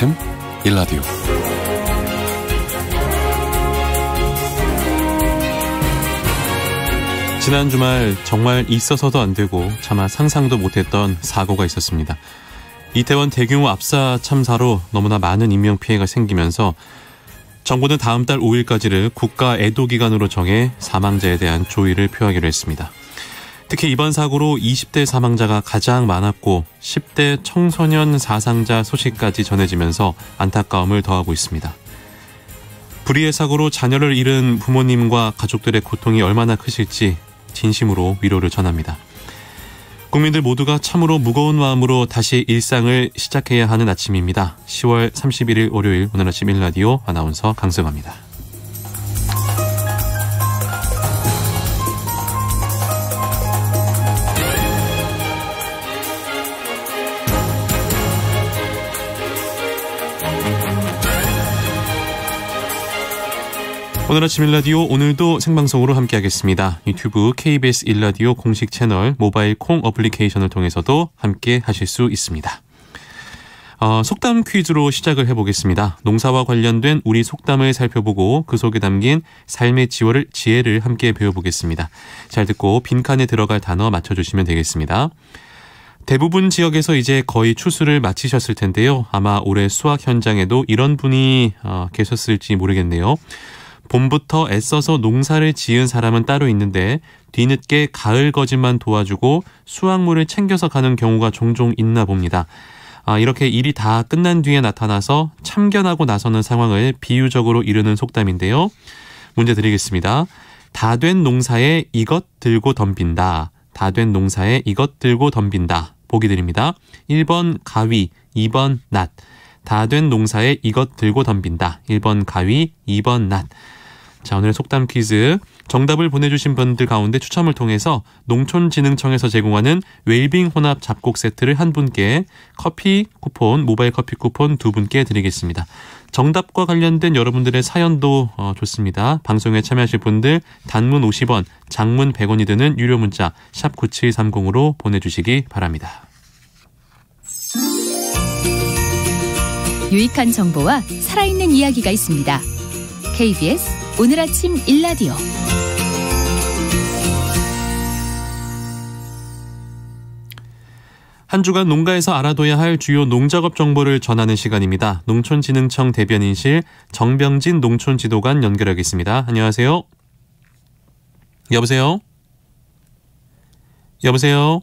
아침 일라디오. 지난 주말 정말 있어서도 안 되고 차마 상상도 못했던 사고가 있었습니다. 이태원 대규모 압사 참사로 너무나 많은 인명피해가 생기면서 정부는 다음 달 5일까지를 국가 애도기간으로 정해 사망자에 대한 조의를 표하기로 했습니다. 특히 이번 사고로 20대 사망자가 가장 많았고 10대 청소년 사상자 소식까지 전해지면서 안타까움을 더하고 있습니다. 불의의 사고로 자녀를 잃은 부모님과 가족들의 고통이 얼마나 크실지 진심으로 위로를 전합니다. 국민들 모두가 참으로 무거운 마음으로 다시 일상을 시작해야 하는 아침입니다. 10월 31일 월요일 오늘 아침 1라디오 아나운서 강승화입니다. 오늘 아침 1라디오 오늘도 생방송으로 함께하겠습니다. 유튜브 KBS 1라디오 공식 채널 모바일 콩 어플리케이션을 통해서도 함께 하실 수 있습니다. 속담 퀴즈로 시작을 해보겠습니다. 농사와 관련된 우리 속담을 살펴보고 그 속에 담긴 삶의 지혜를 함께 배워보겠습니다. 잘 듣고 빈칸에 들어갈 단어 맞춰주시면 되겠습니다. 대부분 지역에서 이제 거의 추수를 마치셨을 텐데요. 아마 올해 수확 현장에도 이런 분이 계셨을지 모르겠네요. 봄부터 애써서 농사를 지은 사람은 따로 있는데 뒤늦게 가을 거짓만 도와주고 수확물을 챙겨서 가는 경우가 종종 있나 봅니다. 이렇게 일이 다 끝난 뒤에 나타나서 참견하고 나서는 상황을 비유적으로 이르는 속담인데요. 문제 드리겠습니다. 다 된 농사에 이것 들고 덤빈다. 다 된 농사에 이것 들고 덤빈다. 보기 드립니다. 1번 가위, 2번 낫. 다 된 농사에 이것 들고 덤빈다. 1번 가위, 2번 낫. 자, 오늘의 속담 퀴즈 정답을 보내주신 분들 가운데 추첨을 통해서 농촌진흥청에서 제공하는 웰빙 혼합 잡곡 세트를 한 분께 커피 쿠폰, 모바일 커피 쿠폰 두 분께 드리겠습니다. 정답과 관련된 여러분들의 사연도 좋습니다. 방송에 참여하실 분들 단문 50원, 장문 100원이 드는 유료 문자 샵 9730으로 보내주시기 바랍니다. 유익한 정보와 살아있는 이야기가 있습니다. KBS 오늘 아침 1라디오. 한 주간 농가에서 알아둬야 할 주요 농작업 정보를 전하는 시간입니다. 농촌진흥청 대변인실 정병진 농촌지도관 연결하겠습니다. 안녕하세요. 여보세요? 여보세요?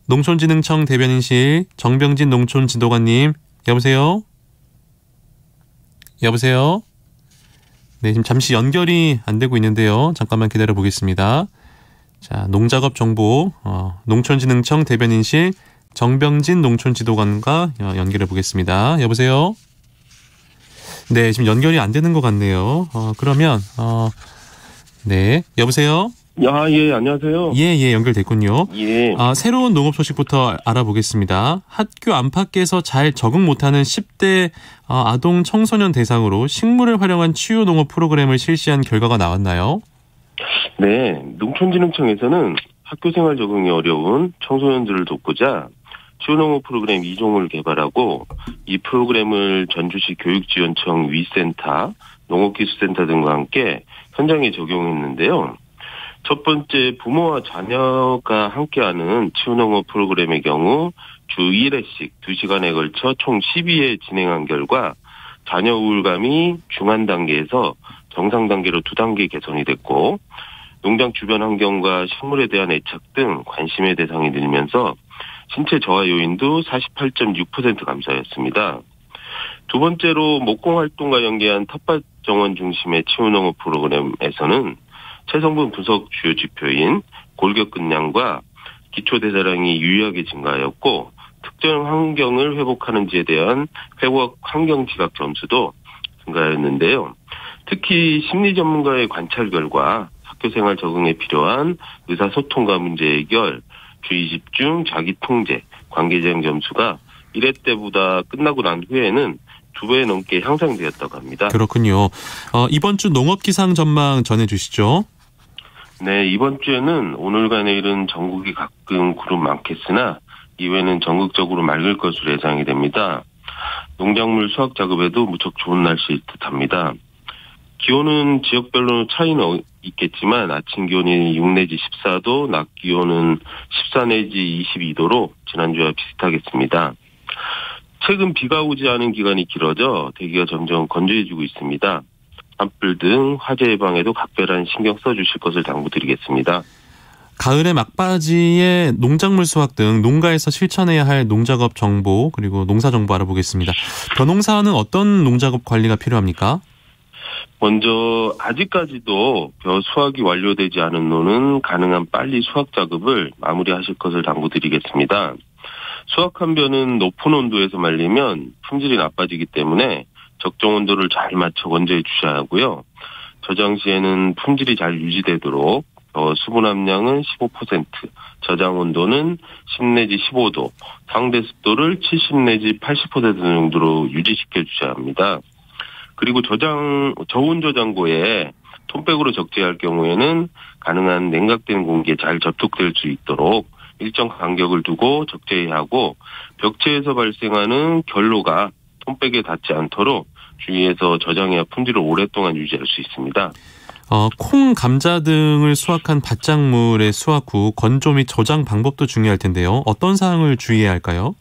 농촌진흥청 대변인실 정병진 농촌지도관님, 여보세요? 여보세요? 네, 지금 잠시 연결이 안 되고 있는데요. 잠깐만 기다려 보겠습니다. 자, 농작업 정보, 농촌진흥청 대변인실 정병진 농촌지도관과 연결해 보겠습니다. 여보세요? 네, 지금 연결이 안 되는 것 같네요. 그러면, 네, 여보세요? 예, 안녕하세요. 예, 연결됐군요. 예. 새로운 농업 소식부터 알아보겠습니다. 학교 안팎에서 잘 적응 못하는 10대 아동 청소년 대상으로 식물을 활용한 치유 농업 프로그램을 실시한 결과가 나왔나요? 네, 농촌진흥청에서는 학교생활 적응이 어려운 청소년들을 돕고자 치유 농업 프로그램 2종을 개발하고 이 프로그램을 전주시 교육지원청 위센터, 농업기술센터 등과 함께 현장에 적용했는데요. 첫 번째, 부모와 자녀가 함께하는 치유농업 프로그램의 경우 주 1회씩 2시간에 걸쳐 총 12회 진행한 결과 자녀 우울감이 중한 단계에서 정상 단계로 2단계 개선이 됐고 농장 주변 환경과 식물에 대한 애착 등 관심의 대상이 늘면서 신체 저하 요인도 48.6% 감소하였습니다. 두 번째로 목공활동과 연계한 텃밭 정원 중심의 치유농업 프로그램에서는 체성분 분석 주요 지표인 골격근량과 기초대사량이 유의하게 증가하였고 특정 환경을 회복하는지에 대한 회복 환경 지각 점수도 증가하였는데요. 특히 심리 전문가의 관찰 결과 학교생활 적응에 필요한 의사소통과 문제 해결, 주의 집중, 자기 통제, 관계대응 점수가 1회 때보다 끝나고 난 후에는 2배 넘게 향상되었다고 합니다. 그렇군요. 이번 주 농업기상 전망 전해주시죠. 네, 이번 주에는 오늘과 내일은 전국이 가끔 구름 많겠으나 이외에는 전국적으로 맑을 것으로 예상이 됩니다. 농작물 수확 작업에도 무척 좋은 날씨일 듯합니다. 기온은 지역별로 차이는 있겠지만 아침 기온이 6 내지 14도, 낮 기온은 14 내지 22도로 지난주와 비슷하겠습니다. 최근 비가 오지 않은 기간이 길어져 대기가 점점 건조해지고 있습니다. 산불 등 화재 예방에도 각별한 신경 써주실 것을 당부드리겠습니다. 가을의 막바지에 농작물 수확 등 농가에서 실천해야 할 농작업 정보 그리고 농사 정보 알아보겠습니다. 벼농사는 어떤 농작업 관리가 필요합니까? 먼저 아직까지도 벼 수확이 완료되지 않은 논은 가능한 빨리 수확 작업을 마무리하실 것을 당부드리겠습니다. 수확한 벼는 높은 온도에서 말리면 품질이 나빠지기 때문에 적정 온도를 잘 맞춰 건조해 주셔야 하고요. 저장 시에는 품질이 잘 유지되도록 수분 함량은 15%, 저장 온도는 10 내지 15도, 상대 습도를 70 내지 80% 정도로 유지시켜 주셔야 합니다. 그리고 저온 저장고에 톤백으로 적재할 경우에는 가능한 냉각된 공기에 잘 접촉될 수 있도록 일정 간격을 두고 적재해야 하고, 벽체에서 발생하는 결로가 톤백에 닿지 않도록 주의해서 저장해야 품질을 오랫동안 유지할 수 있습니다. 콩, 감자 등을 수확한 밭작물의 수확 후 건조 및 저장 방법도 중요할 텐데요. 어떤 사항을 주의해야 할까요?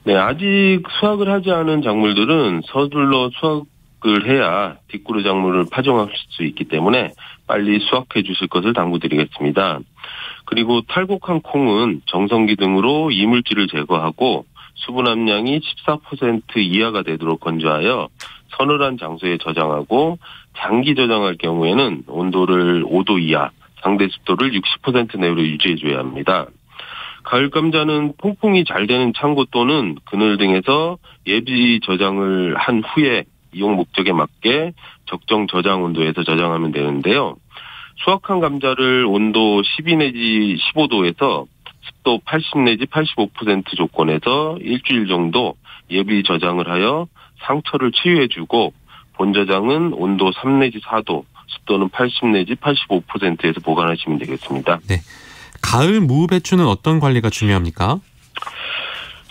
네, 아직 수확을 하지 않은 작물들은 서둘러 수확을 해야 뒷구루 작물을 파종할 수 있기 때문에 빨리 수확해 주실 것을 당부드리겠습니다. 그리고 탈곡한 콩은 정성기 등으로 이물질을 제거하고 수분 함량이 14% 이하가 되도록 건조하여 서늘한 장소에 저장하고, 장기 저장할 경우에는 온도를 5도 이하, 상대 습도를 60% 내로 유지해줘야 합니다. 가을 감자는 통풍이 잘 되는 창고 또는 그늘 등에서 예비 저장을 한 후에 이용 목적에 맞게 적정 저장 온도에서 저장하면 되는데요. 수확한 감자를 온도 12 내지 15도에서 습도 80 내지 85% 조건에서 일주일 정도 예비 저장을 하여 상처를 치유해주고, 본 저장은 온도 3 내지 4도, 습도는 80 내지 85%에서 보관하시면 되겠습니다. 네. 가을 무 배추는 어떤 관리가 중요합니까?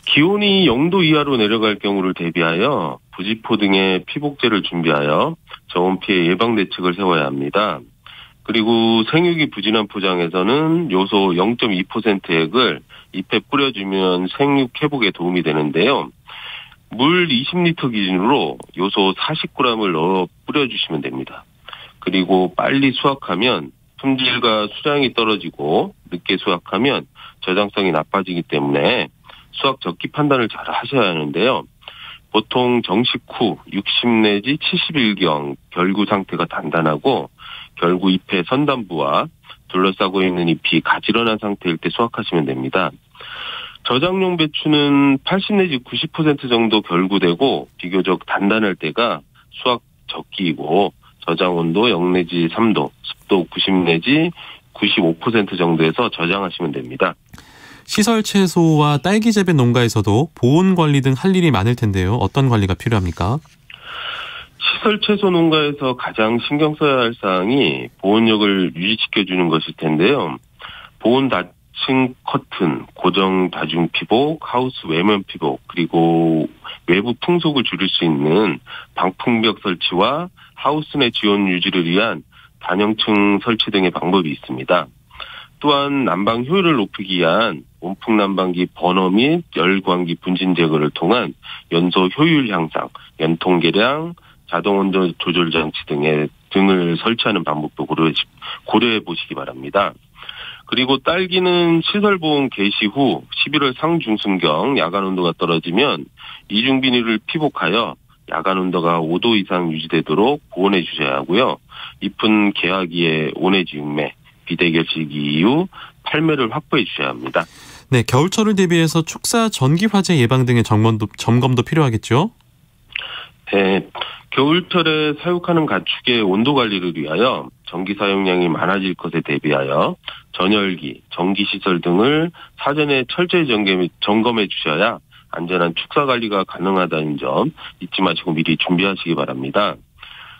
기온이 0도 이하로 내려갈 경우를 대비하여 부지포 등의 피복제를 준비하여 저온 피해 예방 대책을 세워야 합니다. 그리고 생육이 부진한 포장에서는 요소 0.2%액을 잎에 뿌려주면 생육 회복에 도움이 되는데요. 물 20리터 기준으로 요소 40g을 넣어 뿌려주시면 됩니다. 그리고 빨리 수확하면 품질과 수량이 떨어지고 늦게 수확하면 저장성이 나빠지기 때문에 수확 적기 판단을 잘 하셔야 하는데요. 보통 정식 후 60 내지 70일경 결구 상태가 단단하고 결구 잎의 선단부와 둘러싸고 있는 잎이 가지런한 상태일 때 수확하시면 됩니다. 저장용 배추는 80 내지 90% 정도 결구되고 비교적 단단할 때가 수확 적기이고, 저장 온도 0 내지 3도, 습도 90 내지 95% 정도에서 저장하시면 됩니다. 시설 채소와 딸기 재배 농가에서도 보온 관리 등 할 일이 많을 텐데요. 어떤 관리가 필요합니까? 시설 채소 농가에서 가장 신경 써야 할 사항이 보온력을 유지시켜주는 것일 텐데요. 보온 층 커튼, 고정 다중 피복, 하우스 외면 피복, 그리고 외부 풍속을 줄일 수 있는 방풍벽 설치와 하우스 내 지온 유지를 위한 단형층 설치 등의 방법이 있습니다. 또한 난방 효율을 높이기 위한 온풍 난방기 버너 및 열광기 분진 제거를 통한 연소 효율 향상, 연통 계량, 자동 온도 조절 장치 등을 설치하는 방법도 고려해 보시기 바랍니다. 그리고 딸기는 시설보온 개시 후 11월 상중순경 야간 온도가 떨어지면 이중 비닐을 피복하여 야간 온도가 5도 이상 유지되도록 보온해 주셔야 하고요. 잎은 개화기에 온해지 6매, 비대결 시기 이후 8매를 확보해 주셔야 합니다. 네, 겨울철을 대비해서 축사 전기 화재 예방 등의 점검도 필요하겠죠? 네, 겨울철에 사육하는 가축의 온도 관리를 위하여 전기 사용량이 많아질 것에 대비하여 전열기, 전기시설 등을 사전에 철저히 점검해 주셔야 안전한 축사 관리가 가능하다는 점 잊지 마시고 미리 준비하시기 바랍니다.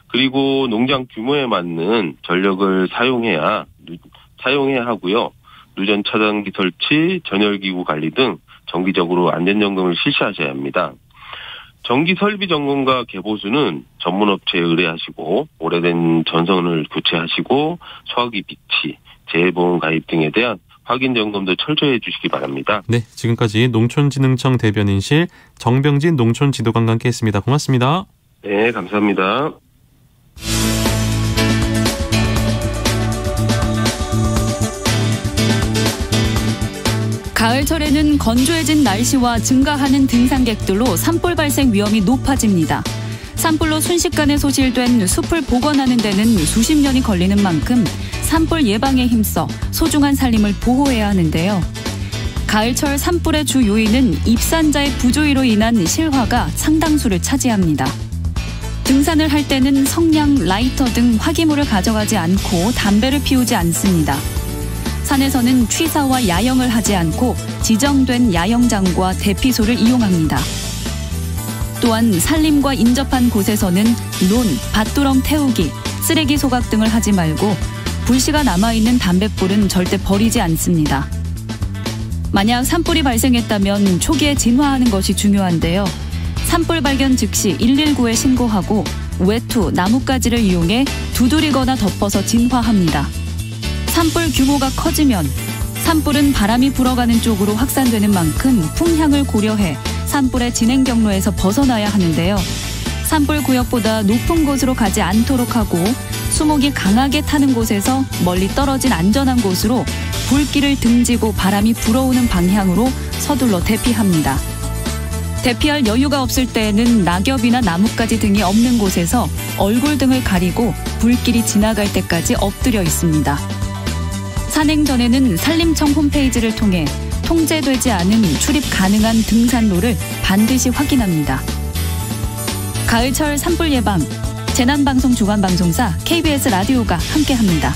그리고 농장 규모에 맞는 전력을 사용해야 하고요. 누전 차단기 설치, 전열기구 관리 등 정기적으로 안전점검을 실시하셔야 합니다. 정기 설비 점검과 개보수는 전문업체에 의뢰하시고 오래된 전선을 교체하시고 소화기 비치, 재보험 가입 등에 대한 확인 점검도 철저히 해주시기 바랍니다. 네, 지금까지 농촌진흥청 대변인실 정병진 농촌지도관과 함께했습니다. 고맙습니다. 네, 감사합니다. 가을철에는 건조해진 날씨와 증가하는 등산객들로 산불 발생 위험이 높아집니다. 산불로 순식간에 소실된 숲을 복원하는 데는 수십 년이 걸리는 만큼 산불 예방에 힘써 소중한 산림을 보호해야 하는데요. 가을철 산불의 주 요인은 입산자의 부조위로 인한 실화가 상당수를 차지합니다. 등산을 할 때는 성냥, 라이터 등 화기물을 가져가지 않고 담배를 피우지 않습니다. 산에서는 취사와 야영을 하지 않고 지정된 야영장과 대피소를 이용합니다. 또한 산림과 인접한 곳에서는 논, 밭두렁 태우기, 쓰레기 소각 등을 하지 말고 불씨가 남아있는 담뱃불은 절대 버리지 않습니다. 만약 산불이 발생했다면 초기에 진화하는 것이 중요한데요. 산불 발견 즉시 119에 신고하고 외투, 나뭇가지를 이용해 두드리거나 덮어서 진화합니다. 산불 규모가 커지면 산불은 바람이 불어가는 쪽으로 확산되는 만큼 풍향을 고려해 산불의 진행 경로에서 벗어나야 하는데요. 산불 구역보다 높은 곳으로 가지 않도록 하고 수목이 강하게 타는 곳에서 멀리 떨어진 안전한 곳으로 불길을 등지고 바람이 불어오는 방향으로 서둘러 대피합니다. 대피할 여유가 없을 때에는 낙엽이나 나뭇가지 등이 없는 곳에서 얼굴 등을 가리고 불길이 지나갈 때까지 엎드려 있습니다. 산행 전에는 산림청 홈페이지를 통해 통제되지 않은 출입 가능한 등산로를 반드시 확인합니다. 가을철 산불 예방, 재난방송 주간방송사 KBS 라디오가 함께합니다.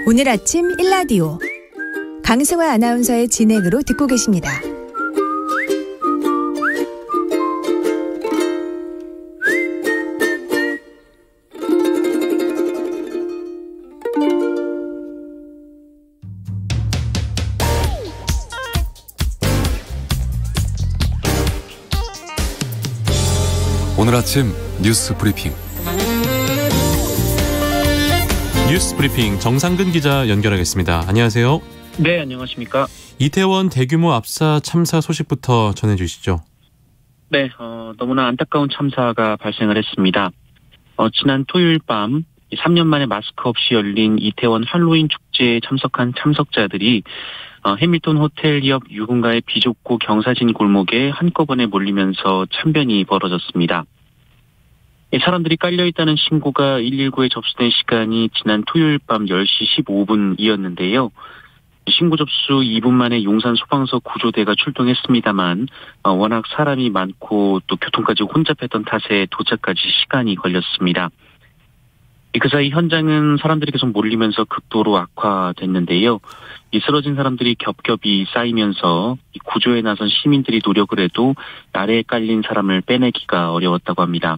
오늘 아침 1라디오 강승화 아나운서의 진행으로 듣고 계십니다. 오늘 아침 뉴스 브리핑. 뉴스 브리핑 정상근 기자 연결하겠습니다. 안녕하세요. 네, 안녕하십니까. 이태원 대규모 압사 참사 소식부터 전해주시죠. 네, 너무나 안타까운 참사가 발생을 했습니다. 지난 토요일 밤 3년 만에 마스크 없이 열린 이태원 할로윈 축제에 참석한 참석자들이 해밀턴 호텔 옆 유흥가의 비좁고 경사진 골목에 한꺼번에 몰리면서 참변이 벌어졌습니다. 사람들이 깔려있다는 신고가 119에 접수된 시간이 지난 토요일 밤 10시 15분이었는데요. 신고 접수 2분 만에 용산 소방서 구조대가 출동했습니다만 워낙 사람이 많고 또 교통까지 혼잡했던 탓에 도착까지 시간이 걸렸습니다. 그 사이 현장은 사람들이 계속 몰리면서 극도로 악화됐는데요. 이 쓰러진 사람들이 겹겹이 쌓이면서 구조에 나선 시민들이 노력을 해도 아래에 깔린 사람을 빼내기가 어려웠다고 합니다.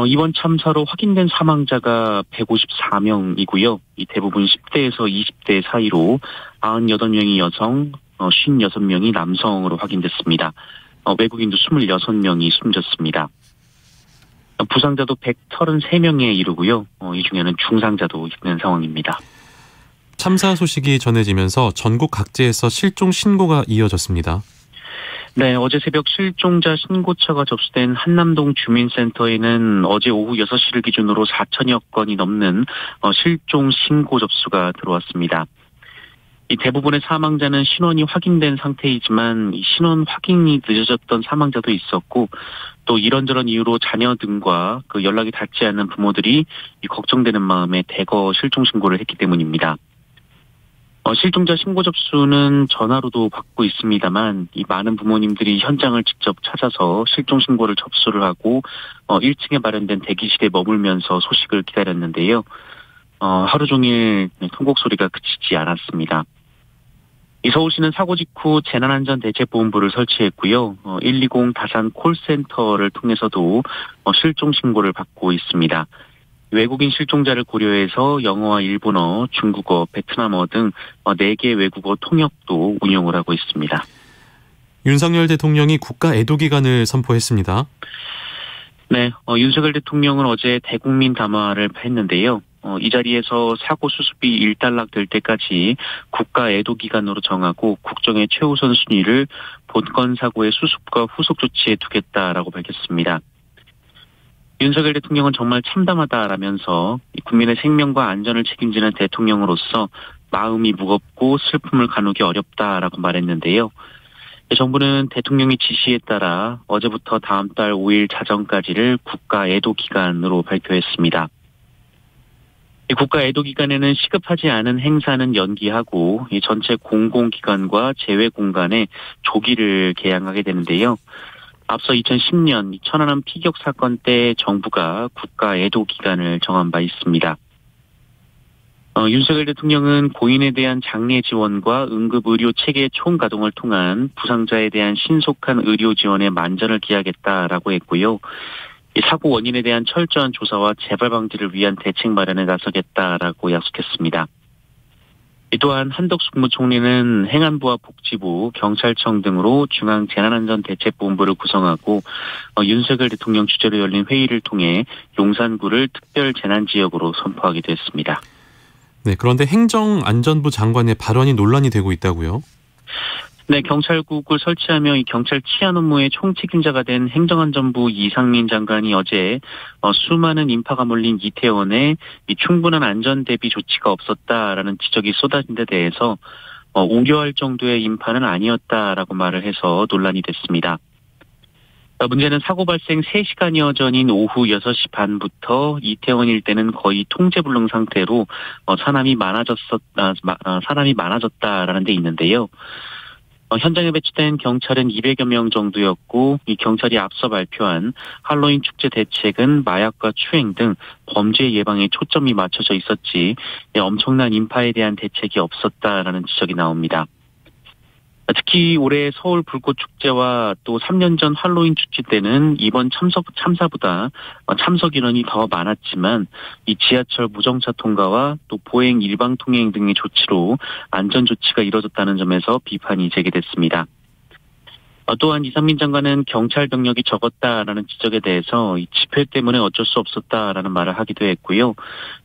이번 참사로 확인된 사망자가 154명이고요. 이 대부분 10대에서 20대 사이로 98명이 여성, 56명이 남성으로 확인됐습니다. 외국인도 26명이 숨졌습니다. 부상자도 133명에 이르고요. 이 중에는 중상자도 있는 상황입니다. 참사 소식이 전해지면서 전국 각지에서 실종 신고가 이어졌습니다. 네, 어제 새벽 실종자 신고처가 접수된 한남동 주민센터에는 어제 오후 6시를 기준으로 4천여 건이 넘는 실종 신고 접수가 들어왔습니다. 이 대부분의 사망자는 신원이 확인된 상태이지만 이 신원 확인이 늦어졌던 사망자도 있었고 또 이런저런 이유로 자녀 등과 그 연락이 닿지 않는 부모들이 이 걱정되는 마음에 대거 실종 신고를 했기 때문입니다. 실종자 신고 접수는 전화로도 받고 있습니다만 이 많은 부모님들이 현장을 직접 찾아서 실종 신고를 접수를 하고 1층에 마련된 대기실에 머물면서 소식을 기다렸는데요. 하루 종일 통곡 소리가 그치지 않았습니다. 이 서울시는 사고 직후 재난안전대책본부를 설치했고요. 120 다산 콜센터를 통해서도 실종 신고를 받고 있습니다. 외국인 실종자를 고려해서 영어와 일본어, 중국어, 베트남어 등 4개 외국어 통역도 운영을 하고 있습니다. 윤석열 대통령이 국가 애도기간을 선포했습니다. 네, 윤석열 대통령은 어제 대국민 담화를 했는데요. 이 자리에서 사고 수습이 일단락 될 때까지 국가 애도 기간으로 정하고 국정의 최우선 순위를 본건 사고의 수습과 후속 조치에 두겠다라고 밝혔습니다. 윤석열 대통령은 정말 참담하다라면서 국민의 생명과 안전을 책임지는 대통령으로서 마음이 무겁고 슬픔을 가누기 어렵다라고 말했는데요. 정부는 대통령의 지시에 따라 어제부터 다음 달 5일 자정까지를 국가 애도 기간으로 발표했습니다. 이 국가 애도 기간에는 시급하지 않은 행사는 연기하고 이 전체 공공기관과 재외 공간에 조기를 개항하게 되는데요. 앞서 2010년 천안함 피격 사건 때 정부가 국가 애도 기간을 정한 바 있습니다. 윤석열 대통령은 고인에 대한 장례 지원과 응급의료 체계 총가동을 통한 부상자에 대한 신속한 의료 지원에 만전을 기하겠다라고 했고요. 이 사고 원인에 대한 철저한 조사와 재발 방지를 위한 대책 마련에 나서겠다라고 약속했습니다. 또한 한덕수 국무총리는 행안부와 복지부, 경찰청 등으로 중앙재난안전대책본부를 구성하고 윤석열 대통령 주재로 열린 회의를 통해 용산구를 특별 재난지역으로 선포하기도 했습니다. 네, 그런데 행정안전부 장관의 발언이 논란이 되고 있다고요? 네, 경찰국을 설치하며 이 경찰 치안 업무의 총책임자가 된 행정안전부 이상민 장관이 어제 수많은 인파가 몰린 이태원에 이 충분한 안전 대비 조치가 없었다라는 지적이 쏟아진 데 대해서 우려할 정도의 인파는 아니었다라고 말을 해서 논란이 됐습니다. 문제는 사고 발생 3시간여 전인 오후 6시 반부터 이태원 일대는 거의 통제불능 상태로 사람이 많아졌다라는 데 있는데요. 현장에 배치된 경찰은 200여 명 정도였고 이 경찰이 앞서 발표한 할로윈 축제 대책은 마약과 추행 등 범죄 예방에 초점이 맞춰져 있었지 엄청난 인파에 대한 대책이 없었다라는 지적이 나옵니다. 특히 올해 서울 불꽃축제와 또 3년 전 할로윈 축제 때는 이번 참사보다 참석 인원이 더 많았지만 이 지하철 무정차 통과와 또 보행 일방 통행 등의 조치로 안전 조치가 이뤄졌다는 점에서 비판이 제기됐습니다. 또한 이상민 장관은 경찰 병력이 적었다라는 지적에 대해서 이 집회 때문에 어쩔 수 없었다라는 말을 하기도 했고요.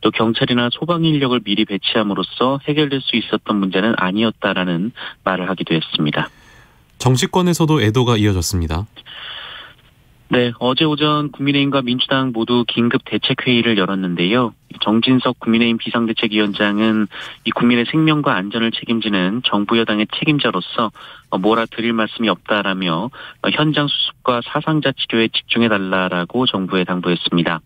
또 경찰이나 소방 인력을 미리 배치함으로써 해결될 수 있었던 문제는 아니었다라는 말을 하기도 했습니다. 정치권에서도 애도가 이어졌습니다. 네, 어제 오전 국민의힘과 민주당 모두 긴급 대책회의를 열었는데요. 정진석 국민의힘 비상대책위원장은 이 국민의 생명과 안전을 책임지는 정부 여당의 책임자로서 뭐라 드릴 말씀이 없다라며 현장 수습과 사상자 치료에 집중해달라라고 정부에 당부했습니다.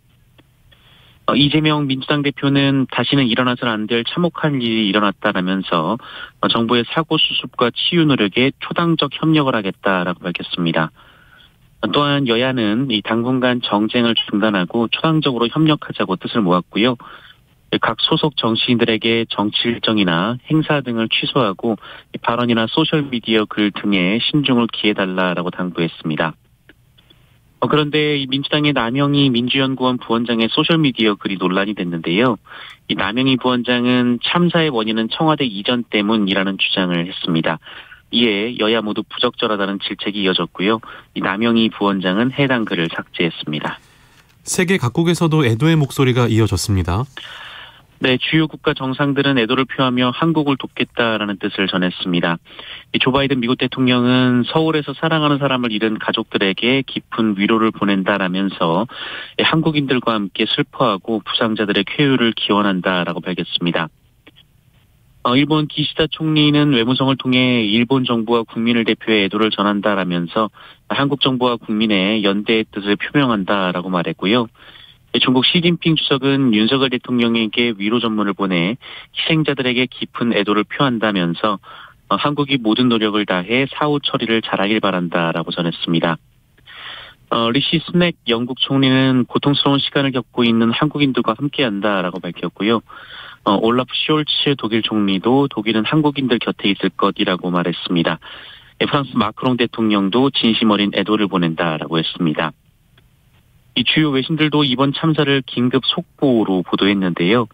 이재명 민주당 대표는 다시는 일어나서는 안 될 참혹한 일이 일어났다라면서 정부의 사고 수습과 치유 노력에 초당적 협력을 하겠다라고 밝혔습니다. 또한 여야는 이 당분간 정쟁을 중단하고 초당적으로 협력하자고 뜻을 모았고요. 각 소속 정치인들에게 정치 일정이나 행사 등을 취소하고 발언이나 소셜미디어 글 등에 신중을 기해달라라고 당부했습니다. 그런데 이 민주당의 남영희 민주연구원 부원장의 소셜미디어 글이 논란이 됐는데요. 이 남영희 부원장은 참사의 원인은 청와대 이전 때문이라는 주장을 했습니다. 이에 여야 모두 부적절하다는 질책이 이어졌고요. 이 남영희 부원장은 해당 글을 삭제했습니다. 세계 각국에서도 애도의 목소리가 이어졌습니다. 네, 주요 국가 정상들은 애도를 표하며 한국을 돕겠다라는 뜻을 전했습니다. 조 바이든 미국 대통령은 서울에서 사랑하는 사람을 잃은 가족들에게 깊은 위로를 보낸다라면서 한국인들과 함께 슬퍼하고 부상자들의 쾌유를 기원한다라고 밝혔습니다. 일본 기시다 총리는 외무성을 통해 일본 정부와 국민을 대표해 애도를 전한다라면서 한국 정부와 국민의 연대의 뜻을 표명한다라고 말했고요. 중국 시진핑 주석은 윤석열 대통령에게 위로 전문을 보내 희생자들에게 깊은 애도를 표한다면서 한국이 모든 노력을 다해 사후 처리를 잘하길 바란다라고 전했습니다. 리시 스넥 영국 총리는 고통스러운 시간을 겪고 있는 한국인들과 함께한다라고 밝혔고요. 올라프 숄츠 독일 총리도 독일은 한국인들 곁에 있을 것이라고 말했습니다. 프랑스 마크롱 대통령도 진심 어린 애도를 보낸다라고 했습니다. 이 주요 외신들도 이번 참사를 긴급 속보로 보도했는데요.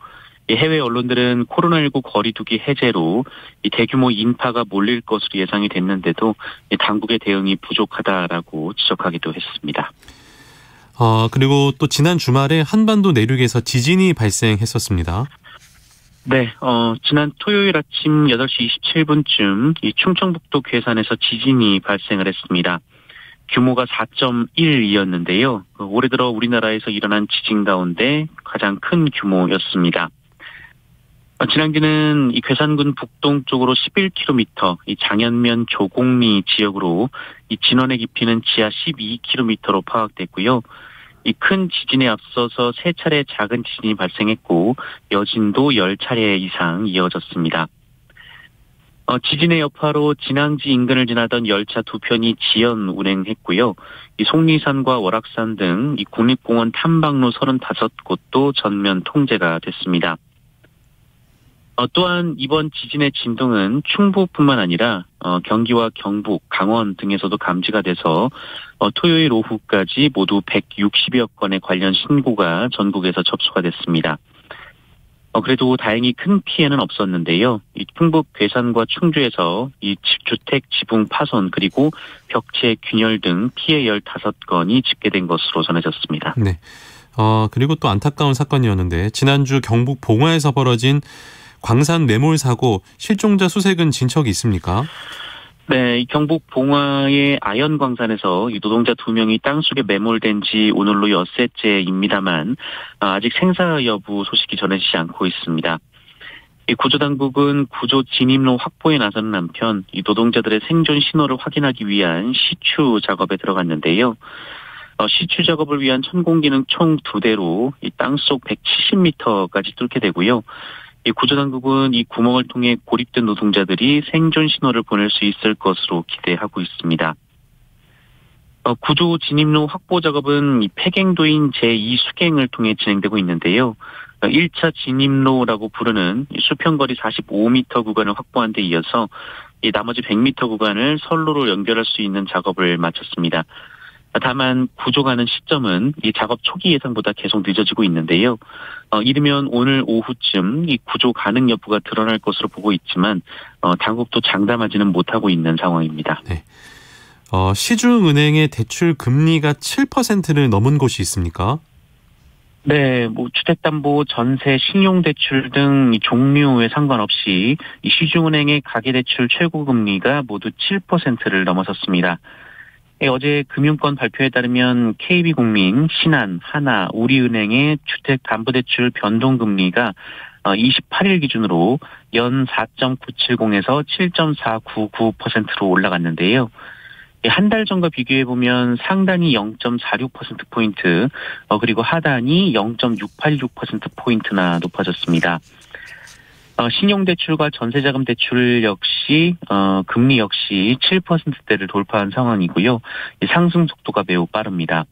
해외 언론들은 코로나19 거리두기 해제로 이 대규모 인파가 몰릴 것으로 예상이 됐는데도 당국의 대응이 부족하다라고 지적하기도 했습니다. 그리고 또 지난 주말에 한반도 내륙에서 지진이 발생했었습니다. 네, 지난 토요일 아침 8시 27분쯤 이 충청북도 괴산에서 지진이 발생을 했습니다. 규모가 4.1이었는데요. 올해 들어 우리나라에서 일어난 지진 가운데 가장 큰 규모였습니다. 진앙지는 이 괴산군 북동쪽으로 11km, 이 장현면 조곡리 지역으로 이 진원의 깊이는 지하 12km로 파악됐고요. 이 큰 지진에 앞서서 3차례 작은 지진이 발생했고 여진도 10차례 이상 이어졌습니다. 지진의 여파로 진앙지 인근을 지나던 열차 2편이 지연 운행했고요. 이 속리산과 월악산 등 이 국립공원 탐방로 35곳도 전면 통제가 됐습니다. 또한 이번 지진의 진동은 충북뿐만 아니라 경기와 경북, 강원 등에서도 감지가 돼서 토요일 오후까지 모두 160여 건의 관련 신고가 전국에서 접수가 됐습니다. 그래도 다행히 큰 피해는 없었는데요. 이 충북 괴산과 충주에서 이 주택 지붕 파손 그리고 벽체 균열 등 피해 15건이 집계된 것으로 전해졌습니다. 네. 그리고 또 안타까운 사건이었는데 지난주 경북 봉화에서 벌어진 광산 매몰 사고 실종자 수색은 진척이 있습니까? 네, 경북 봉화의 아연광산에서 이 노동자 2명이 땅속에 매몰된 지 오늘로 엿새째입니다만 아직 생사 여부 소식이 전해지지 않고 있습니다. 이 구조당국은 구조 진입로 확보에 나서는 한편 이 노동자들의 생존 신호를 확인하기 위한 시추 작업에 들어갔는데요. 시추 작업을 위한 천공기능 총 2대로 이 땅속 170m까지 뚫게 되고요. 이 구조당국은 이 구멍을 통해 고립된 노동자들이 생존 신호를 보낼 수 있을 것으로 기대하고 있습니다. 구조 진입로 확보 작업은 이 폐경도인 제2수갱을 통해 진행되고 있는데요. 1차 진입로라고 부르는 수평거리 45m 구간을 확보한 데 이어서 이 나머지 100m 구간을 선로로 연결할 수 있는 작업을 마쳤습니다. 다만 구조가는 시점은 이 작업 초기 예상보다 계속 늦어지고 있는데요. 이르면 오늘 오후쯤 이 구조 가능 여부가 드러날 것으로 보고 있지만 당국도 장담하지는 못하고 있는 상황입니다. 네. 시중은행의 대출 금리가 7%를 넘은 곳이 있습니까? 네, 주택담보, 전세, 신용대출 등 종류에 상관없이 이 시중은행의 가계대출 최고금리가 모두 7%를 넘어섰습니다. 어제 금융권 발표에 따르면 KB국민, 신한, 하나, 우리은행의 주택담보대출 변동금리가 28일 기준으로 연 4.970에서 7.499%로 올라갔는데요. 한 달 전과 비교해보면 상단이 0.46%포인트, 그리고 하단이 0.686%포인트나 높아졌습니다. 신용대출과 전세자금 대출 역시 금리 역시 7%대를 돌파한 상황이고요. 상승 속도가 매우 빠릅니다.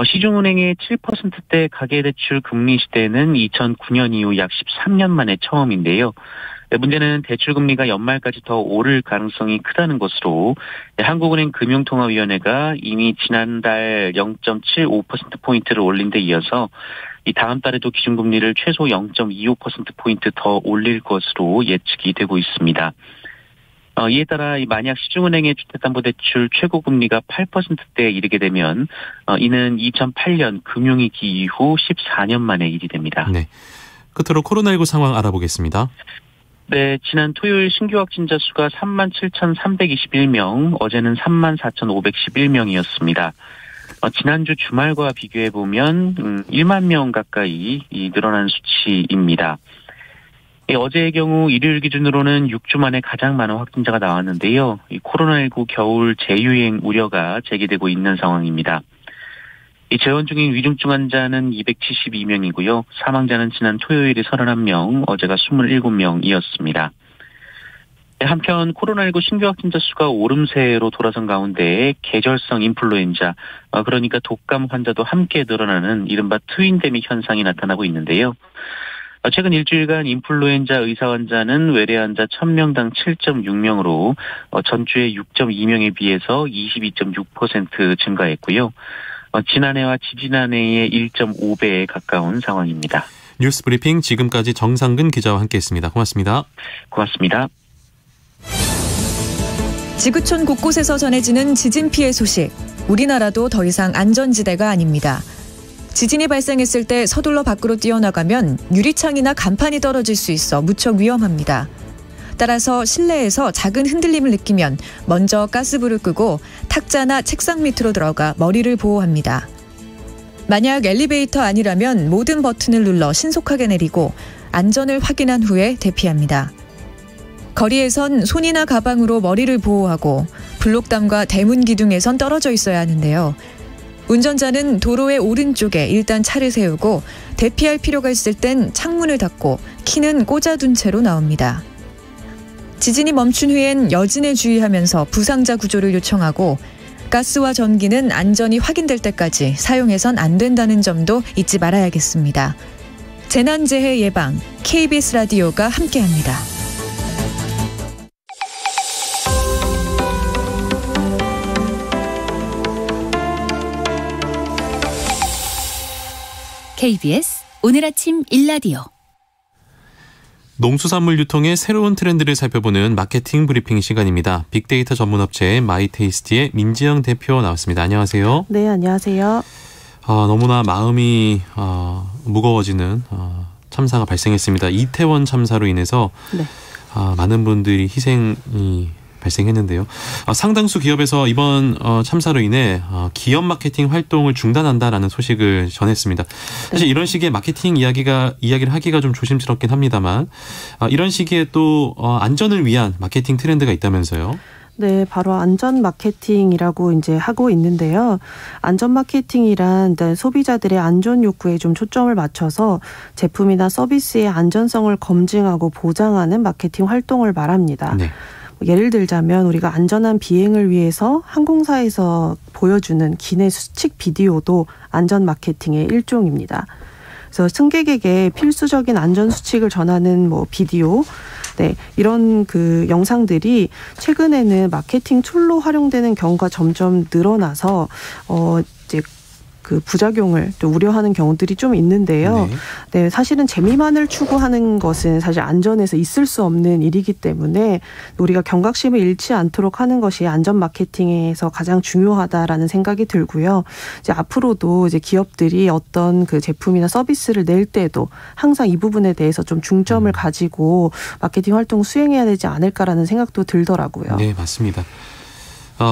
시중은행의 7%대 가계대출 금리 시대는 2009년 이후 약 13년 만에 처음인데요. 문제는 대출금리가 연말까지 더 오를 가능성이 크다는 것으로 한국은행 금융통화위원회가 이미 지난달 0.75%포인트를 올린 데 이어서 이 다음 달에도 기준금리를 최소 0.25%포인트 더 올릴 것으로 예측이 되고 있습니다. 이에 따라 만약 시중은행의 주택담보대출 최고금리가 8%대에 이르게 되면 이는 2008년 금융위기 이후 14년 만의 일이 됩니다. 네. 끝으로 코로나19 상황 알아보겠습니다. 네, 지난 토요일 신규 확진자 수가 37,321명, 어제는 34,511명이었습니다. 지난주 주말과 비교해보면 1만 명 가까이 늘어난 수치입니다. 어제의 경우 일요일 기준으로는 6주 만에 가장 많은 확진자가 나왔는데요. 코로나19 겨울 재유행 우려가 제기되고 있는 상황입니다. 재원 중인 위중증 환자는 272명이고요. 사망자는 지난 토요일이 31명, 어제가 27명이었습니다. 한편 코로나19 신규 확진자 수가 오름세로 돌아선 가운데 계절성 인플루엔자, 그러니까 독감 환자도 함께 늘어나는 이른바 트윈데믹 현상이 나타나고 있는데요. 최근 일주일간 인플루엔자 의사 환자는 외래 환자 1000명당 7.6명으로 전주의 6.2명에 비해서 22.6% 증가했고요. 지난해와 지지난해의 1.5배에 가까운 상황입니다. 뉴스 브리핑 지금까지 정상근 기자와 함께했습니다. 고맙습니다. 고맙습니다. 지구촌 곳곳에서 전해지는 지진 피해 소식. 우리나라도 더 이상 안전지대가 아닙니다. 지진이 발생했을 때 서둘러 밖으로 뛰어나가면 유리창이나 간판이 떨어질 수 있어 무척 위험합니다. 따라서 실내에서 작은 흔들림을 느끼면 먼저 가스불을 끄고 탁자나 책상 밑으로 들어가 머리를 보호합니다. 만약 엘리베이터 아니라면 모든 버튼을 눌러 신속하게 내리고 안전을 확인한 후에 대피합니다. 거리에선 손이나 가방으로 머리를 보호하고 블록담과 대문 기둥에선 떨어져 있어야 하는데요. 운전자는 도로의 오른쪽에 일단 차를 세우고 대피할 필요가 있을 땐 창문을 닫고 키는 꽂아둔 채로 나옵니다. 지진이 멈춘 후엔 여진에 주의하면서 부상자 구조를 요청하고 가스와 전기는 안전이 확인될 때까지 사용해선 안 된다는 점도 잊지 말아야겠습니다. 재난재해 예방 KBS 라디오가 함께합니다. KBS 오늘 아침 일라디오. 농수산물 유통의 새로운 트렌드를 살펴보는 마케팅 브리핑 시간입니다. 빅데이터 전문업체 마이테이스티의 민지영 대표 나왔습니다. 안녕하세요. 네, 안녕하세요. 너무나 마음이 무거워지는 참사가 발생했습니다. 이태원 참사로 인해서 네. 많은 분들이 희생이 발생했는데요. 상당수 기업에서 이번 참사로 인해 기업 마케팅 활동을 중단한다라는 소식을 전했습니다. 사실 이런 식의 마케팅 이야기를 하기가 좀 조심스럽긴 합니다만 이런 시기에 또 안전을 위한 마케팅 트렌드가 있다면서요? 네, 바로 안전 마케팅이라고 이제 하고 있는데요. 안전 마케팅이란 일단 소비자들의 안전 욕구에 좀 초점을 맞춰서 제품이나 서비스의 안전성을 검증하고 보장하는 마케팅 활동을 말합니다. 네. 예를 들자면 우리가 안전한 비행을 위해서 항공사에서 보여주는 기내 수칙 비디오도 안전 마케팅의 일종입니다. 그래서 승객에게 필수적인 안전 수칙을 전하는 비디오, 네, 이런 그 영상들이 최근에는 마케팅 툴로 활용되는 경우가 점점 늘어나서 이제 그 부작용을 또 우려하는 경우들이 좀 있는데요. 네, 사실은 재미만을 추구하는 것은 사실 안전에서 있을 수 없는 일이기 때문에 우리가 경각심을 잃지 않도록 하는 것이 안전 마케팅에서 가장 중요하다라는 생각이 들고요. 이제 앞으로도 이제 기업들이 어떤 그 제품이나 서비스를 낼 때도 항상 이 부분에 대해서 좀 중점을 가지고 마케팅 활동 수행해야 되지 않을까라는 생각도 들더라고요. 네, 맞습니다.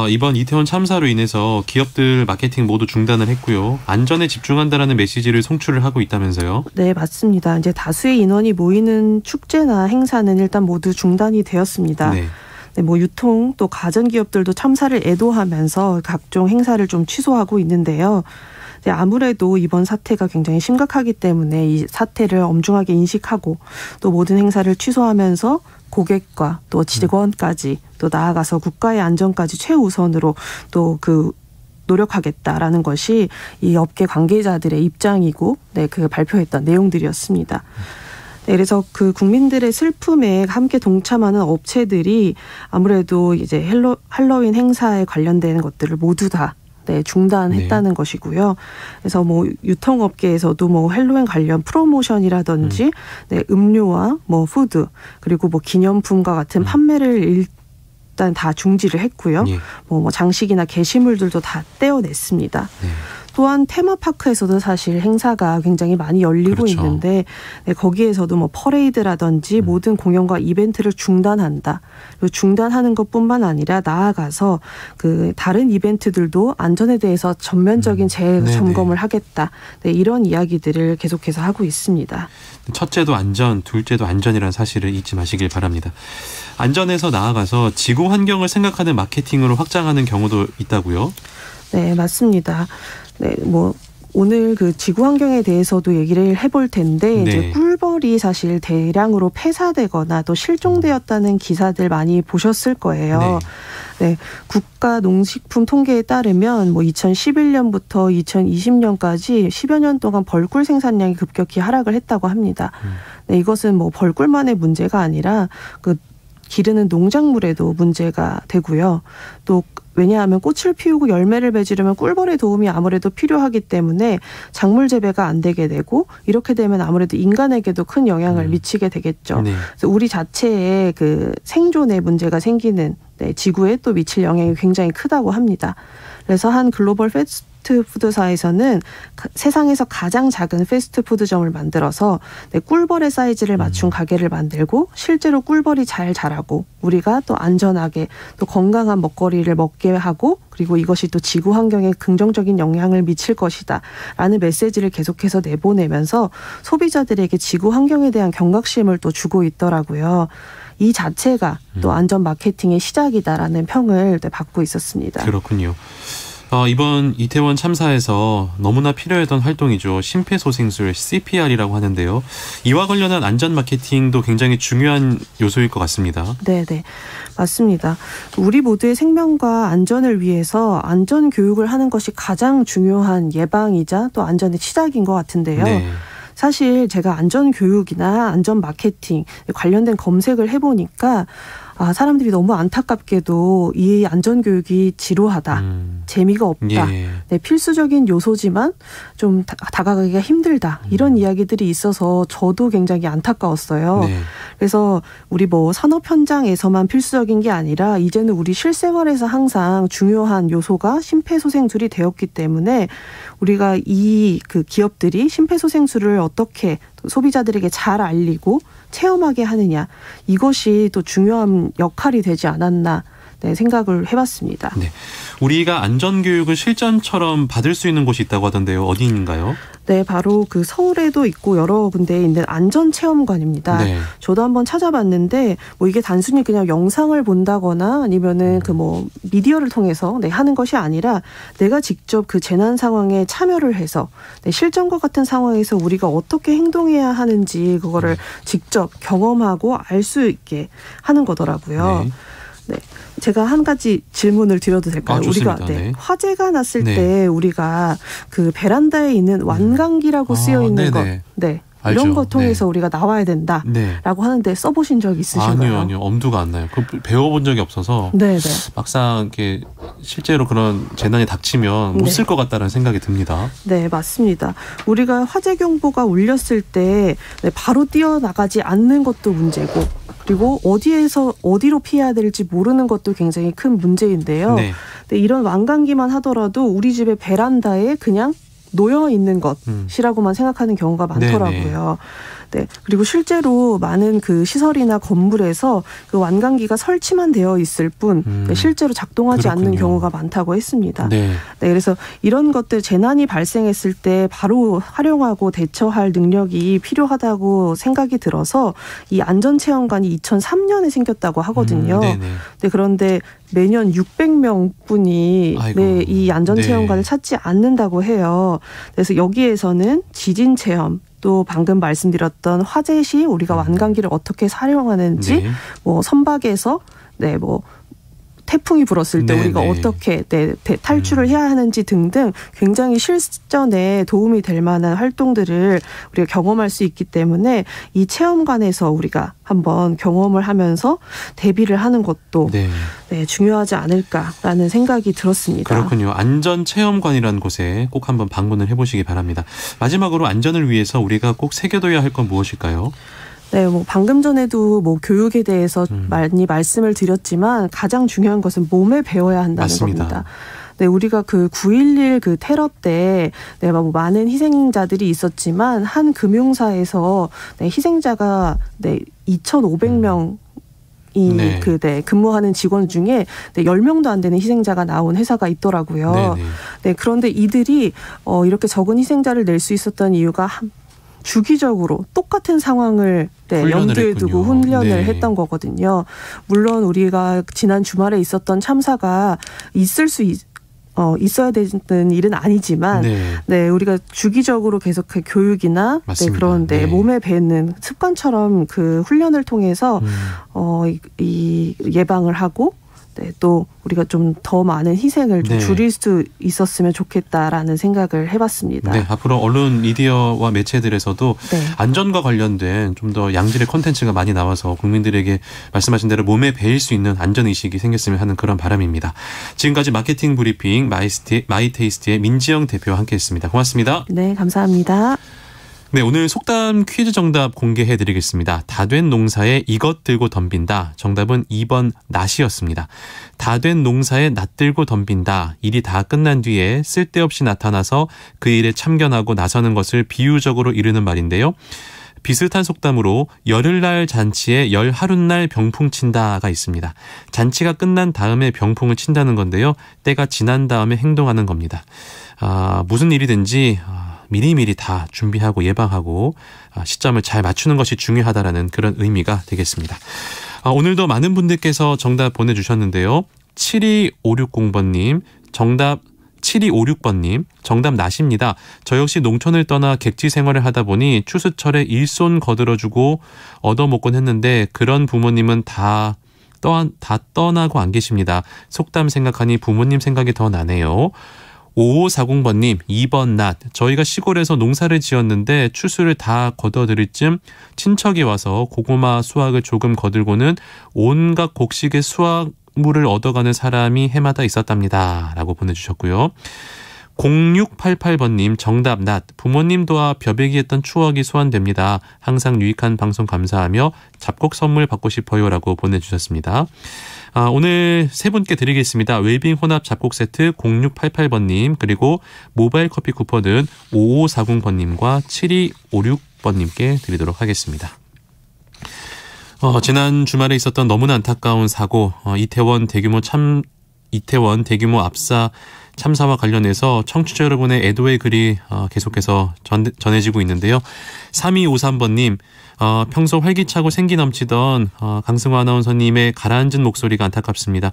이번 이태원 참사로 인해서 기업들 마케팅 모두 중단을 했고요. 안전에 집중한다라는 메시지를 송출을 하고 있다면서요? 네, 맞습니다. 이제 다수의 인원이 모이는 축제나 행사는 일단 모두 중단이 되었습니다. 네. 네, 유통 또 가전 기업들도 참사를 애도하면서 각종 행사를 좀 취소하고 있는데요. 네, 아무래도 이번 사태가 굉장히 심각하기 때문에 이 사태를 엄중하게 인식하고 또 모든 행사를 취소하면서 고객과 또 직원까지 또 나아가서 국가의 안전까지 최우선으로 또 노력하겠다라는 것이 이 업계 관계자들의 입장이고, 네, 그 발표했던 내용들이었습니다. 네, 그래서 그 국민들의 슬픔에 함께 동참하는 업체들이 아무래도 이제 할로윈 행사에 관련되는 것들을 모두 다 중단했다는 것이고요. 그래서 유통업계에서도 할로윈 관련 프로모션이라든지 음료와 푸드 그리고 기념품과 같은 판매를 일단 다 중지를 했고요. 장식이나 게시물들도 다 떼어냈습니다. 또한 테마파크에서도 사실 행사가 굉장히 많이 열리고 있는데 거기에서도 퍼레이드라든지 모든 공연과 이벤트를 중단한다. 그리고 중단하는 것뿐만 아니라 나아가서 그 다른 이벤트들도 안전에 대해서 전면적인 재점검을 하겠다. 네, 이런 이야기들을 계속해서 하고 있습니다. 첫째도 안전, 둘째도 안전이라는 사실을 잊지 마시길 바랍니다. 안전에서 나아가서 지구 환경을 생각하는 마케팅으로 확장하는 경우도 있다고요? 네, 맞습니다. 네, 오늘 그 지구 환경에 대해서도 얘기를 해볼 텐데 이제 꿀벌이 사실 대량으로 폐사되거나 또 실종되었다는 기사들 많이 보셨을 거예요. 네, 국가농식품 통계에 따르면 뭐 2011년부터 2020년까지 10여 년 동안 벌꿀 생산량이 급격히 하락을 했다고 합니다. 네, 이것은 뭐 벌꿀만의 문제가 아니라 그 기르는 농작물에도 문제가 되고요. 또 왜냐하면 꽃을 피우고 열매를 맺으려면 꿀벌의 도움이 아무래도 필요하기 때문에 작물 재배가 안 되게 되고 이렇게 되면 아무래도 인간에게도 큰 영향을 미치게 되겠죠. 그래서 우리 자체의 그 생존에 문제가 생기는 지구에 또 미칠 영향이 굉장히 크다고 합니다. 그래서 한 글로벌 패스트푸드사에서는 세상에서 가장 작은 패스트푸드점을 만들어서 꿀벌의 사이즈를 맞춘 가게를 만들고 실제로 꿀벌이 잘 자라고 우리가 또 안전하게 또 건강한 먹거리를 먹게 하고 그리고 이것이 또 지구 환경에 긍정적인 영향을 미칠 것이다 라는 메시지를 계속해서 내보내면서 소비자들에게 지구 환경에 대한 경각심을 또 주고 있더라고요. 이 자체가 또 안전 마케팅의 시작이다라는 평을 받고 있었습니다. 그렇군요. 이번 이태원 참사에서 너무나 필요했던 활동이죠. 심폐소생술 CPR이라고 하는데요. 이와 관련한 안전 마케팅도 굉장히 중요한 요소일 것 같습니다. 네네. 맞습니다. 우리 모두의 생명과 안전을 위해서 안전 교육을 하는 것이 가장 중요한 예방이자 또 안전의 시작인 것 같은데요. 사실 제가 안전 교육이나 안전 마케팅 관련된 검색을 해보니까 사람들이 너무 안타깝게도 이 안전교육이 지루하다, 재미가 없다, 네, 필수적인 요소지만 좀 다가가기가 힘들다 이런 이야기들이 있어서 저도 굉장히 안타까웠어요. 그래서 우리 뭐 산업 현장에서만 필수적인 게 아니라 이제는 우리 실생활에서 항상 중요한 요소가 심폐소생술이 되었기 때문에 우리가 이 그 기업들이 심폐소생술을 어떻게 소비자들에게 잘 알리고 체험하게 하느냐 이것이 또 중요한 역할이 되지 않았나 생각을 해봤습니다. 네, 우리가 안전교육을 실전처럼 받을 수 있는 곳이 있다고 하던데요. 어디인가요? 네, 바로 그 서울에도 있고 여러 군데에 있는 안전체험관입니다. 저도 한번 찾아봤는데 뭐 이게 단순히 그냥 영상을 본다거나 아니면은 그 뭐 미디어를 통해서 하는 것이 아니라 내가 직접 그 재난 상황에 참여를 해서 실전과 같은 상황에서 우리가 어떻게 행동해야 하는지 그거를 직접 경험하고 알 수 있게 하는 거더라고요. 네, 제가 한 가지 질문을 드려도 될까요? 좋습니다. 우리가 화재가 났을 때 우리가 그 베란다에 있는 완강기라고 쓰여 있는 것, 알죠. 이런 거 통해서 우리가 나와야 된다라고 하는데 써보신 적 있으신가요? 아니요, 엄두가 안 나요. 배워본 적이 없어서 막상 이렇게 실제로 그런 재난이 닥치면 못 쓸 것 같다는 생각이 듭니다. 네, 맞습니다. 우리가 화재 경보가 울렸을 때 바로 뛰어나가지 않는 것도 문제고. 그리고 어디로 피해야 될지 모르는 것도 굉장히 큰 문제인데요. 근데 이런 완강기만 하더라도 우리 집의 베란다에 그냥 놓여 있는 것이라고만 생각하는 경우가 많더라고요. 네, 그리고 실제로 많은 그 시설이나 건물에서 그 완강기가 설치만 되어 있을 뿐 실제로 작동하지 않는 경우가 많다고 했습니다. 그래서 이런 것들 재난이 발생했을 때 바로 활용하고 대처할 능력이 필요하다고 생각이 들어서 이 안전체험관이 2003년에 생겼다고 하거든요. 그런데 매년 600명 분이 이 안전체험관을 찾지 않는다고 해요. 그래서 여기에서는 지진체험, 또 방금 말씀드렸던 화재 시 우리가 완강기를 어떻게 사용하는지, 뭐 선박에서 뭐 태풍이 불었을 때 우리가 어떻게 탈출을 해야 하는지 등등 굉장히 실전에 도움이 될 만한 활동들을 우리가 경험할 수 있기 때문에 이 체험관에서 우리가 한번 경험을 하면서 대비를 하는 것도 중요하지 않을까라는 생각이 들었습니다. 그렇군요. 안전체험관이라는 곳에 꼭 한번 방문을 해보시기 바랍니다. 마지막으로 안전을 위해서 우리가 꼭 새겨둬야 할 건 무엇일까요? 네, 뭐 방금 전에도 뭐 교육에 대해서 많이 말씀을 드렸지만 가장 중요한 것은 몸에 배워야 한다는 겁니다. 네, 우리가 그 9.11 그 테러 때 뭐 많은 희생자들이 있었지만 한 금융사에서 희생자가 2,500명 근무하는 직원 중에 10명도 안 되는 희생자가 나온 회사가 있더라고요. 그런데 이들이 이렇게 적은 희생자를 낼 수 있었던 이유가 주기적으로 똑같은 상황을 염두에 두고 훈련을 했던 거거든요. 물론 우리가 지난 주말에 있었던 참사가 있을 수 있어야 되는 일은 아니지만 네, 우리가 주기적으로 계속 그 교육이나 네, 그런데 몸에 배는 습관처럼 그 훈련을 통해서 이 예방을 하고 네, 또 우리가 좀 더 많은 희생을 좀 줄일 수 있었으면 좋겠다라는 생각을 해봤습니다. 네, 앞으로 언론 미디어와 매체들에서도 안전과 관련된 좀 더 양질의 콘텐츠가 많이 나와서 국민들에게 말씀하신 대로 몸에 배일 수 있는 안전의식이 생겼으면 하는 그런 바람입니다. 지금까지 마케팅 브리핑 마이테이스트의 민지영 대표와 함께했습니다. 고맙습니다. 네, 감사합니다. 네, 오늘 속담 퀴즈 정답 공개해드리겠습니다. 다 된 농사에 이것 들고 덤빈다. 정답은 2번 낫이었습니다. 다 된 농사에 낫 들고 덤빈다. 일이 다 끝난 뒤에 쓸데없이 나타나서 그 일에 참견하고 나서는 것을 비유적으로 이르는 말인데요. 비슷한 속담으로 열흘날 잔치에 열하룻날 병풍 친다가 있습니다. 잔치가 끝난 다음에 병풍을 친다는 건데요. 때가 지난 다음에 행동하는 겁니다. 무슨 일이든지 미리미리 다 준비하고 예방하고 시점을 잘 맞추는 것이 중요하다라는 그런 의미가 되겠습니다. 오늘도 많은 분들께서 정답 보내주셨는데요. 72560번님 정답 7256번님 정답 낫입니다. 저 역시 농촌을 떠나 객지 생활을 하다 보니 추수철에 일손 거들어주고 얻어먹곤 했는데 그런 부모님은 다 떠나고 안 계십니다. 속담 생각하니 부모님 생각이 더 나네요. 5540번님 2번 낫. 저희가 시골에서 농사를 지었는데 추수를 다 거둬들일 쯤 친척이 와서 고구마 수확을 조금 거들고는 온갖 곡식의 수확물을 얻어가는 사람이 해마다 있었답니다. 라고 보내주셨고요. 0688번님 정답 낫. 부모님 도와 벼베기 했던 추억이 소환됩니다. 항상 유익한 방송 감사하며 잡곡 선물 받고 싶어요. 라고 보내주셨습니다. 오늘 세 분께 드리겠습니다. 웰빙 혼합 잡곡 세트 0688번님 그리고 모바일 커피 쿠폰은 5540번님과 7256번님께 드리도록 하겠습니다. 지난 주말에 있었던 너무나 안타까운 사고 이태원 대규모 압사 참사와 관련해서 청취자 여러분의 애도의 글이 계속해서 전해지고 있는데요. 3253번님 평소 활기차고 생기 넘치던 강승화 아나운서님의 가라앉은 목소리가 안타깝습니다.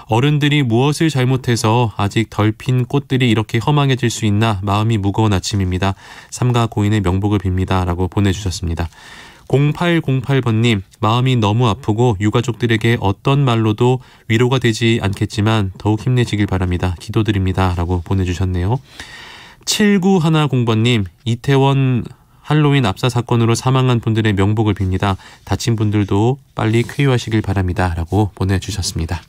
어른들이 무엇을 잘못해서 아직 덜 핀 꽃들이 이렇게 허망해질 수 있나 마음이 무거운 아침입니다. 삼가 고인의 명복을 빕니다. 라고 보내주셨습니다. 0808번님 마음이 너무 아프고 유가족들에게 어떤 말로도 위로가 되지 않겠지만 더욱 힘내시길 바랍니다. 기도드립니다. 라고 보내주셨네요. 7910번님 이태원 할로윈 압사 사건으로 사망한 분들의 명복을 빕니다. 다친 분들도 빨리 쾌유하시길 바랍니다. 라고 보내주셨습니다.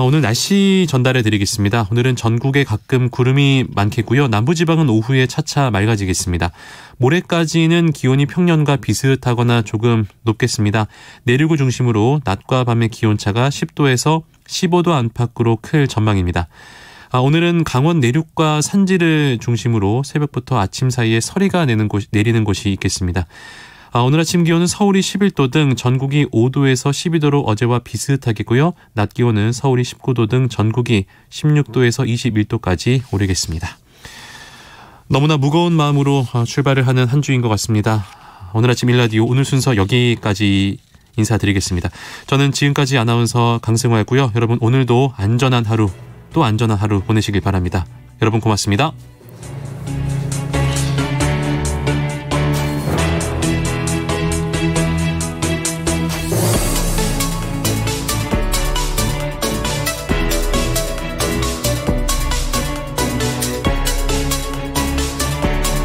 오늘 날씨 전달해 드리겠습니다. 오늘은 전국에 가끔 구름이 많겠고요. 남부지방은 오후에 차차 맑아지겠습니다. 모레까지는 기온이 평년과 비슷하거나 조금 높겠습니다. 내륙을 중심으로 낮과 밤의 기온차가 10도에서 15도 안팎으로 클 전망입니다. 오늘은 강원 내륙과 산지를 중심으로 새벽부터 아침 사이에 서리가 내리는 곳이 있겠습니다. 오늘 아침 기온은 서울이 11도 등 전국이 5도에서 12도로 어제와 비슷하겠고요. 낮 기온은 서울이 19도 등 전국이 16도에서 21도까지 오르겠습니다. 너무나 무거운 마음으로 출발을 하는 한 주인 것 같습니다. 오늘 아침 일라디오 오늘 순서 여기까지 인사드리겠습니다. 저는 지금까지 아나운서 강승화였고요. 여러분 오늘도 안전한 하루 또 안전한 하루 보내시길 바랍니다. 여러분 고맙습니다.